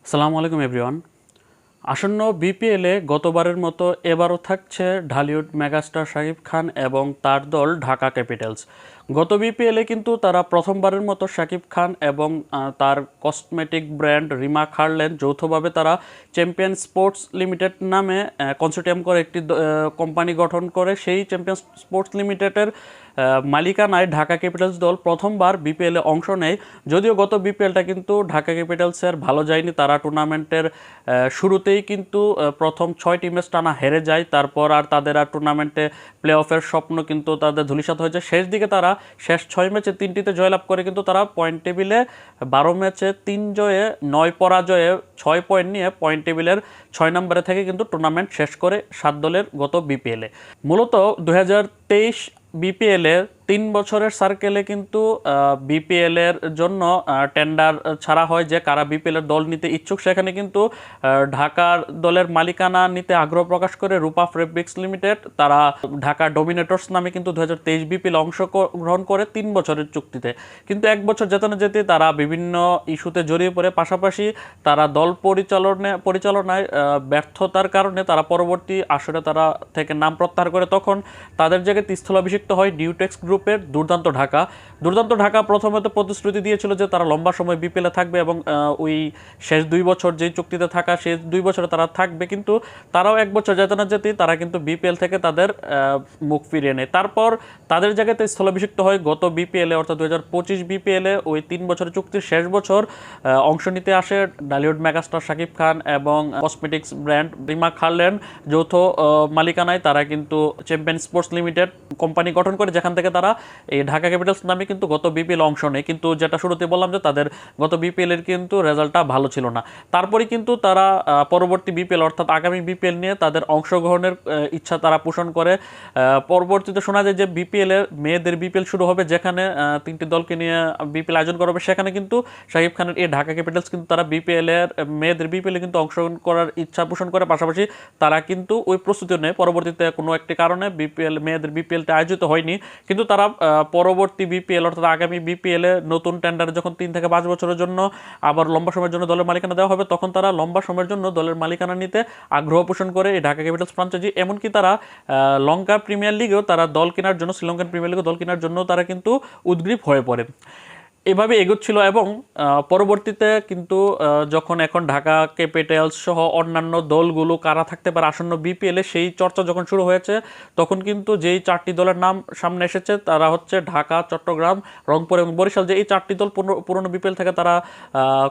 আসসালামু আলাইকুম এভরিওয়ান। আসন্ন বিপিএলে গতবারের মতো এবারও থাকছে ঢালিউড মেগাস্টার শাকিব খান এবং তার দল ঢাকা ক্যাপিটালস। গত বিপিএলে কিন্তু তারা প্রথমবারের মতো শাকিব খান এবং তার কসমেটিক ব্র্যান্ড রিমা খার্লেন যৌথভাবে তারা চ্যাম্পিয়ন স্পোর্টস লিমিটেড নামে কনসোর্টিয়াম করে একটি কোম্পানি গঠন করে সেই চ্যাম্পিয়ন স্পোর্টস লিমিটেডের মালিকানায় ঢাকা ক্যাপিটালস দল প্রথমবার বিপিএলে অংশ নেয়। যদিও গত বিপিএলটা কিন্তু ঢাকা ক্যাপিটালসের ভালো যায়নি, তারা টুর্নামেন্টের শুরুতেই কিন্তু প্রথম 6টি ম্যাচ টানা হেরে যায়, তারপর আর তাদের আর টুর্নামেন্টে প্লে অফের স্বপ্ন কিন্তু তাদের ধূলিসাৎ হয়ে যায়। শেষ দিকে তারা শেষ 6 ম্যাচে 3টিতে জয়লাভ করে কিন্তু তারা পয়েন্ট টেবিলে 12 ম্যাচে 3 জয়ে 9 পরাজয়ে 6 পয়েন্ট নিয়ে পয়েন্ট টেবিলের 6 নম্বরে থেকে কিন্তু টুর্নামেন্ট শেষ করে 7 দলের গত বিপিএলে। মূলত 2023 বিপিএলে 3 বছরের সার্কেলে কিন্তু বিপিএলের জন্য টেন্ডার ছাড়া হয় যে কারা বিপিএলের দল নিতে ইচ্ছুক। সেখানে কিন্তু ঢাকার দলের মালিকানা নিতে আগ্রহ প্রকাশ করে রূপা ফেব্রিক্স লিমিটেড, তারা ঢাকা ডোমিনেটর্স নামে কিন্তু 2023 বিপিএল অংশগ্রহণ করে 3 বছরের চুক্তিতে। কিন্তু 1 বছর যেতে না যেতে তারা বিভিন্ন ইস্যুতে জড়িয়ে পড়ে, পাশাপাশি তারা দল পরিচালনায় ব্যর্থতার কারণে তারা পরবর্তী আসরে তারা থেকে নাম প্রত্যাহার করে। তখন তাদের জায়গায় স্থলাভিষিক্ত হয় ডিউটেক্স গ্রুপের দুর্দান্ত ঢাকা। প্রথমে তো প্রতিশ্রুতি দিয়েছিল যে তারা লম্বা সময় বিপিএলে থাকবে এবং ওই শেষ 2 বছর যেই চুক্তিতে থাকা সেই 2 বছরে তারা থাকবে, কিন্তু তারাও 1 বছর যেতে না যেতেই তারা কিন্তু বিপিএল থেকে তাদের মুখ ফিরিয়ে নেয়। তারপর তাদের জায়গাতে স্থলাভিষিক্ত হয় গত বিপিএলে অর্থাৎ 2025 বিপিএলে ওই 3 বছরের চুক্তির শেষ বছর অংশ নিতে আসে ঢালিউড মেগাস্টার শাকিব খান এবং কসমেটিক্স ব্র্যান্ড রিমা খার্লেন যৌথ মালিকানায় তারা কিন্তু চ্যাম্পিয়ন স্পোর্টস লিমিটেড কোম্পানি গঠন করে, যেখান থেকে তারা এই ঢাকা ক্যাপিটালস নামে কিন্তু গত বিপিএল অংশ নেয়। কিন্তু যেটা শুরুতে বললাম যে তাদের গত বিপিএলের কিন্তু রেজাল্টটা ভালো ছিল না। তারপরে কিন্তু তারা পরবর্তী বিপিএল অর্থাৎ আগামী বিপিএল নিয়ে তাদের অংশগ্রহণের ইচ্ছা তারা পোষণ করে। পরবর্তীতে শোনা যায় যে বিপিএলের মেয়েদের বিপিএল শুরু হবে, যেখানে 3টি দলকে নিয়ে বিপিএল আয়োজন করা হবে। সেখানে কিন্তু শাকিব খানের এই ঢাকা ক্যাপিটালস কিন্তু তারা বিপিএলের মেয়েদের বিপিএলে কিন্তু অংশগ্রহণ করার ইচ্ছা পোষণ করে, পাশাপাশি তারা কিন্তু ওই প্রস্তুতি নেয়। পরবর্তীতে কোনো একটি কারণে মেয়েদের বিপিএলটা আয়োজিত হয়নি, কিন্তু তারা পরবর্তী বিপিএল অর্থাৎ আগামী বিপিএলে নতুন টেন্ডারে যখন 3 থেকে 5 বছরের জন্য আবার লম্বা সময়ের জন্য দলের মালিকানা দেওয়া হবে, তখন তারা লম্বা সময়ের জন্য দলের মালিকানা নিতে আগ্রহ পোষণ করে এই ঢাকা ক্যাপিটালস ফ্রাঞ্চাইজি। এমনকি তারা লঙ্কা প্রিমিয়ার লিগেও তারা দল কেনার জন্য, শ্রীলঙ্কান প্রিমিয়ার লিগেও দল কেনার জন্য তারা কিন্তু উদ্গ্রীব হয়ে পড়ে। এভাবে এগোচ্ছিল এবং পরবর্তীতে কিন্তু যখন এখন ঢাকা ক্যাপিটালস সহ অন্যান্য দলগুলো কারা থাকতে পারে আসন্ন বিপিএলে সেই চর্চা যখন শুরু হয়েছে, তখন কিন্তু যেই 4টি দলের নাম সামনে এসেছে তারা হচ্ছে ঢাকা, চট্টগ্রাম, রংপুর এবং বরিশাল। যে এই 4টি দল পুরনো বিপিএল থেকে তারা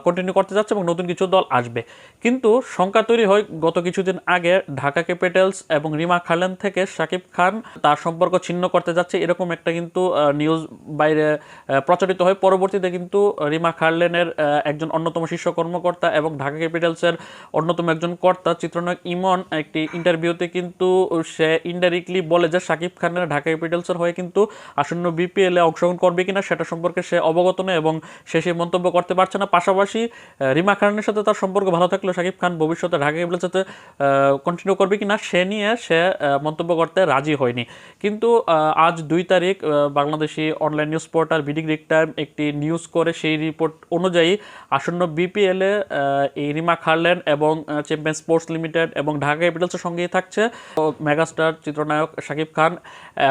কন্টিনিউ করতে যাচ্ছে এবং নতুন কিছু দল আসবে। কিন্তু শঙ্কা তৈরি হয় গত কিছুদিন আগে ঢাকা ক্যাপিটালস এবং রিমা খার্লেন থেকে শাকিব খান তার সম্পর্ক ছিন্ন করতে যাচ্ছে, এরকম একটা কিন্তু নিউজ বাইরে প্রচারিত হয়। পরবর্তীতে কিন্তু রিমা খার্লেনের একজন অন্যতম শীর্ষ কর্মকর্তা এবং ঢাকা ক্যাপিটালসের অন্যতম একজন কর্তা চিত্রনায়ক ইমন একটি ইন্টারভিউতে কিন্তু সে ইনডাইরেক্টলি বলে যে শাকিব খানের ঢাকা ক্যাপিটালসের হয়ে কিন্তু আসন্ন বিপিএলে অংশগ্রহণ করবে কিনা সেটা সম্পর্কে সে অবগত নয় এবং সে সেই মন্তব্য করতে পারছে না। পাশাপাশি রিমা খানের সাথে তার সম্পর্ক ভালো থাকলেও শাকিব খান ভবিষ্যতে ঢাকা ক্যাপিটালসের সাথে কন্টিনিউ করবে কিনা সে নিয়ে সে মন্তব্য করতে রাজি হয়নি। কিন্তু আজ 2 তারিখ Bangladeshi online news portal BD Greek time একটি নিউজ করে, সেই রিপোর্ট অনুযায়ী আসন্ন বিপিএলে এই রিমা খার্লেন এবং চ্যাম্পিয়ন স্পোর্টস লিমিটেড এবং ঢাকা ক্যাপিটালসের সঙ্গেই থাকছে মেগাস্টার চিত্রনায়ক শাকিব খান।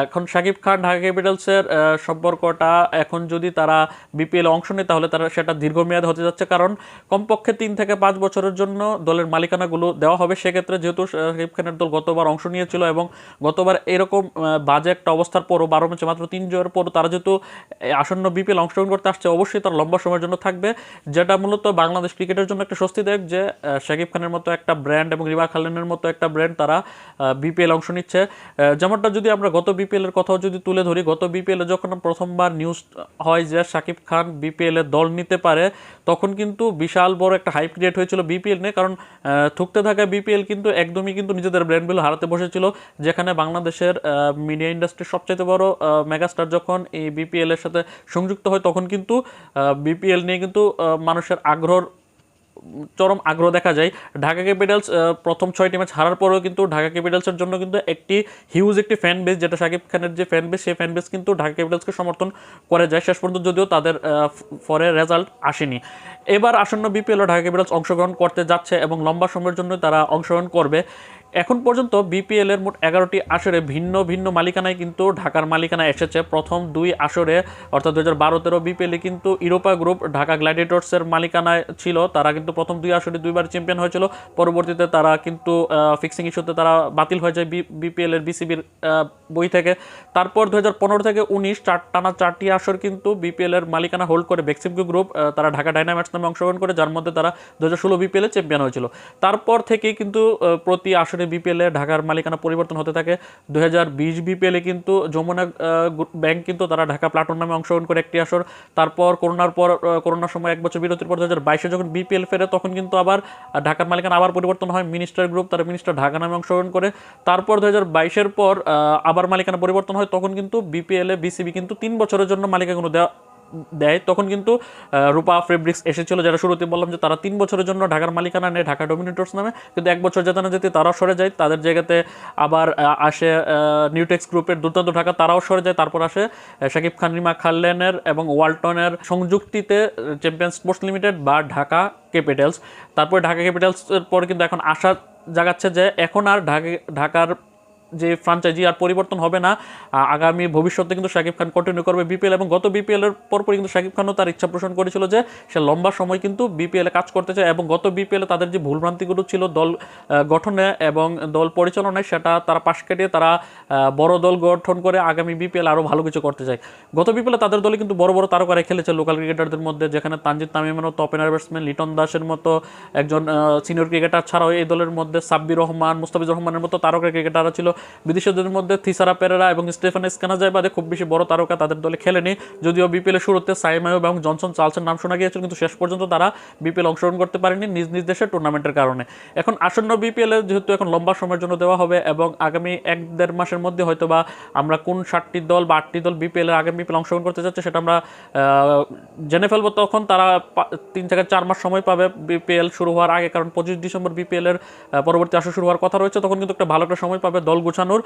এখন শাকিব খান ঢাকা ক্যাপিটালসের সম্পর্কটা এখন যদি তারা বিপিএল অংশ নেয় তাহলে তারা সেটা দীর্ঘমেয়াদী হতে যাচ্ছে, কারণ কমপক্ষে 3 থেকে 5 বছরের জন্য দলের মালিকানাগুলো দেওয়া হবে। সেক্ষেত্রে যেহেতু শাকিব খানের দল গতবার অংশ নিয়েছিল এবং গতবার এরকম বাজে একটা অবস্থার পরও 12 ম্যাচে মাত্র 3 জয়ের পরও তারা যেহেতু আসন্ন বিপিএল অংশগ্রহণ করতে আসছে, অবশ্যই তারা লম্বা সময়ের জন্য থাকবে, যেটা মূলত বাংলাদেশ ক্রিকেটের জন্য একটা স্বস্তিদায়ক যে শাকিব খানের মতো একটা ব্র্যান্ড এবং রিমা খার্লেনের মতো একটা ব্র্যান্ড তারা বিপিএল অংশ নিচ্ছে। যেমনটা যদি আমরা গত বিপিএল এর কথাও যদি তুলে ধরি, গত বিপিএল এ যখন প্রথমবার নিউজ হয় যে শাকিব খান বিপিএল এর দল নিতে পারে, তখন কিন্তু বিশাল বড় একটা হাইপ ক্রিয়েট হয়েছিল বিপিএল নিয়ে, কারণ থুকতে থাকা বিপিএল কিন্তু একদমই কিন্তু নিজেদের ব্র্যান্ড ভ্যালু হারাতে বসেছিল। যেখানে বাংলাদেশের মিডিয়া ইন্ডাস্ট্রির সবচেয়ে বড় মেগাস্টার যখন এই বিপিএল এর সাথে সংযুক্ত হয়, তখন কিন্তু বিপিএল নিয়ে কিন্তু মানুষের আগ্রহ চরম আগ্রহ দেখা যায়। ঢাকা ক্যাপিটালস প্রথম 6টি ম্যাচ হারার পরেও কিন্তু ঢাকা ক্যাপিটালসের জন্য কিন্তু একটি হিউজ একটি ফ্যান বেস, যেটা শাকিব খানের যে ফ্যান বেস, সেই ফ্যান বেস কিন্তু ঢাকা ক্যাপিটালসকে সমর্থন করে যায় শেষ পর্যন্ত, যদিও তাদের পরে রেজাল্ট আসেনি। এবার আসন্ন বিপিএলও ঢাকা ক্যাপিটালস অংশগ্রহণ করতে যাচ্ছে এবং লম্বা সময়ের জন্য তারা অংশগ্রহণ করবে। এখন পর্যন্ত বিপিএল এর মোট 11টি আসরে ভিন্ন ভিন্ন মালিকানায় কিন্তু ঢাকার মালিকানা এসেছে। প্রথম 2 আসরে অর্থাৎ 2012-13 বিপিএলে কিন্তু ইউরোপা গ্রুপ ঢাকা গ্ল্যাডিয়েটর্সের মালিকানায় ছিল, তারা কিন্তু প্রথম 2 আসরে 2বার চ্যাম্পিয়ন হয়েছিল। পরবর্তীতে তারা কিন্তু ফিক্সিং ইস্যুতে তারা বাতিল হয়ে যায় বিপিএল এর বিসিবির বই থেকে। তারপর 2015 থেকে 19 টানা 4টি আসর কিন্তু বিপিএল এর মালিকানা হোল্ড করে বেক্সিমকো গ্রুপ, তারা ঢাকা ডায়নামাইটস নামে অংশগ্রহণ করে, যার মধ্যে তারা 2016 বিপিএল এ চ্যাম্পিয়ন হয়েছিল। তারপর থেকেই কিন্তু প্রতি আসরে বিপিএলে ঢাকার মালিকানা পরিবর্তন হতে থাকে। 2020 বিপিএলে কিন্তু যমুনা ব্যাংক কিন্তু তারা ঢাকা প্লাটুন নামে অংশগ্রহণ করে একটি আসর। তারপর করোনার সময় 1 বছর বিরতির পর 2022-এ যখন বিপিএল ফেরে তখন কিন্তু আবার ঢাকার মালিকানা আবার পরিবর্তন হয়, মিনিস্টার গ্রুপ তারা মিনিস্টার ঢাকা নামে অংশগ্রহণ করে। তারপর 2022-এর পর আবার মালিকানা পরিবর্তন হয়, তখন কিন্তু বিপিএলে বিসিবি কিন্তু 3 বছরের জন্য মালিকানা দেয়। তখন কিন্তু রূপা ফেব্রিক্স এসেছিল, যারা শুরুতে বললাম যে তারা 3 বছরের জন্য ঢাকার মালিকানা নেয় ঢাকা ডোমিনেটর্স নামে, কিন্তু 1 বছর যেতে না যেতে তারাও সরে যায়। তাদের জায়গাতে আবার আসে নিউটেক্স গ্রুপের দুর্দান্ত ঢাকা, তারাও সরে যায়। তারপর আসে শাকিব খান, রিমা খাল্লেনের এবং ওয়ালটনের সংযুক্তিতে চ্যাম্পিয়ন স্পোর্টস লিমিটেড বা ঢাকা ক্যাপিটালস। তারপরে ঢাকা ক্যাপিটালসের পর কিন্তু এখন আশা জাগাচ্ছে যে এখন আর ঢাকার যে ফ্রাঞ্চাইজি আর পরিবর্তন হবে না, আগামী ভবিষ্যতে কিন্তু শাকিব খান কন্টিনিউ করবে বিপিএল। এবং গত বিপিএল এর পরপরই কিন্তু শাকিব খানও তার ইচ্ছা পোষণ করেছিল যে সে লম্বা সময় কিন্তু বিপিএল এ কাজ করতে চায়, এবং গত বিপিএল এ তাদের যে ভুলভ্রান্তিগুলো ছিল দল গঠনে এবং দল পরিচালনায়, সেটা তারা পাশ কাটিয়ে তারা বড় দল গঠন করে আগামী বিপিএল আরও ভালো কিছু করতে চায়। গত বিপিএলে তাদের দলে কিন্তু বড় বড় তারকারা খেলেছে লোকাল ক্রিকেটারদের মধ্যে, যেখানে তানজিদ তামিমের মতো ওপেনার ব্যাটসম্যান, লিটন দাসের মতো একজন সিনিয়র ক্রিকেটার ছাড়াও এই দলের মধ্যে সাব্বির রহমান, মুস্তাফিজুর রহমানের মতো তারকা ক্রিকেটাররা ছিল। বিদেশিদের মধ্যে থিসারা পেরেরা এবং স্টেফান এসকানাজাই বাদে খুব বেশি বড় তারকা তাদের দলে খেলেনি, যদিও বিপিএল এর শুরুতে সাইম আইয়ুব এবং জনসন চার্লসের নাম শোনা গিয়েছিল, কিন্তু শেষ পর্যন্ত তারা বিপিএল অংশগ্রহণ করতে পারেনি নিজ নিজ দেশের টুর্নামেন্টের কারণে। এখন আসন্ন বিপিএল এর যেহেতু এখন লম্বা সময়ের জন্য দেওয়া হবে এবং আগামী 1-1.5 মাসের মধ্যে হয়তো বা আমরা কোন 7টি দল বা 8টি দল বিপিএল এর আগামী বিপিএল অংশগ্রহণ করতে যাচ্ছে সেটা আমরা জেনে ফেলবো। তখন তারা 3 থেকে 4 মাস সময় পাবে বিপিএল শুরু হওয়ার আগে, কারণ 25 ডিসেম্বর বিপিএল এর পরবর্তী আসর শুরু হওয়ার কথা রয়েছে। তখন কিন্তু একটা ভালো একটা সময় পাবে দল গোছানোর।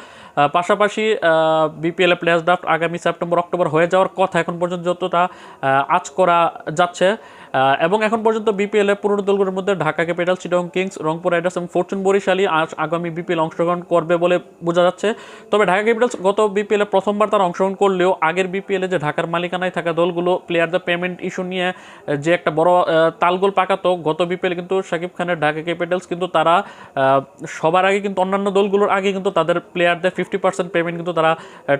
পাশাপাশি বিপিএল এ প্লেয়ার্স ড্রাফট আগামী সেপ্টেম্বর-অক্টোবর হয়ে যাওয়ার কথা এখন পর্যন্ত যতটা আজ করা যাচ্ছে। এবং এখন পর্যন্ত বিপিএল এর পুরনো দলগুলোর মধ্যে Dhaka Capitals, Chittagong Kings, Rangpur Riders এবং ফরচুন বরিশালই আগামী বিপিএল অংশগ্রহণ করবে বলে বোঝা যাচ্ছে। তবে ঢাকা ক্যাপিটালস গত বিপিএল এ প্রথমবার তারা অংশগ্রহণ করলেও আগের বিপিএল এ যে ঢাকার মালিকানায় থাকা দলগুলো প্লেয়ারদের পেমেন্ট ইস্যু নিয়ে যে একটা বড় তালগোল পাকাতো, গত বিপিএল কিন্তু শাকিব খানের ঢাকা ক্যাপিটালস কিন্তু তারা সবার আগে কিন্তু অন্যান্য দলগুলোর আগে কিন্তু তাদের প্লেয়ারদের 50% পেমেন্ট কিন্তু তারা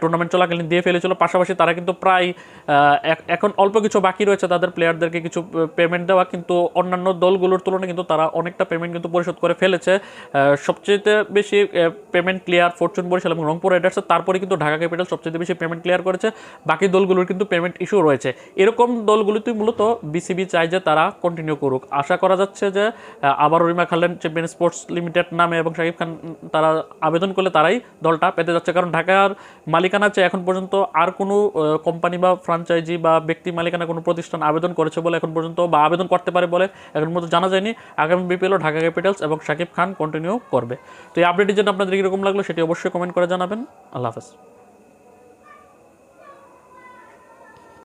টুর্নামেন্ট চলাকালীন দিয়ে ফেলেছিল। পাশাপাশি তারা কিন্তু প্রায় এখন অল্প কিছু বাকি রয়েছে তাদের প্লেয়ারদেরকে কিছু পেমেন্ট দেওয়া, কিন্তু অন্যান্য দলগুলোর তুলনায় কিন্তু তারা অনেকটা পেমেন্ট কিন্তু পরিশোধ করে ফেলেছে। সবচেয়ে বেশি পেমেন্ট ক্লিয়ার ফরচুন বরিশাল এবং রংপুর রাইডার্সের, তারপরে কিন্তু ঢাকা ক্যাপিটাল সবচেয়ে বেশি পেমেন্ট ক্লিয়ার করেছে। বাকি দলগুলোর কিন্তু পেমেন্ট ইস্যু রয়েছে। এরকম দলগুলোতেই মূলত বিসিবি চায় যে তারা কন্টিনিউ করুক। আশা করা যাচ্ছে যে আবারও রিমা খাল্লেন চ্যাম্পিয়ন স্পোর্টস লিমিটেড নামে এবং শাকিব খান তারা আবেদন করলে তারাই দলটা পেতে যাচ্ছে, কারণ ঢাকার মালিকানা চেয়ে এখন পর্যন্ত আর কোনো কোম্পানি বা ফ্রাঞ্চাইজি বা ব্যক্তি মালিকানা কোনো প্রতিষ্ঠান আবেদন করেছে বলে এখন পর্যন্ত বা আবেদন করতে পারে বলে এখন পর্যন্ত জানা যায়নি। আগামী বিপিএলও ঢাকা ক্যাপিটালস এবং শাকিব খান কন্টিনিউ করবে। তো এই আপডেটের জন্য আপনাদের কীরকম লাগলো সেটি অবশ্যই কমেন্ট করে জানাবেন। আল্লাহ হাফেজ।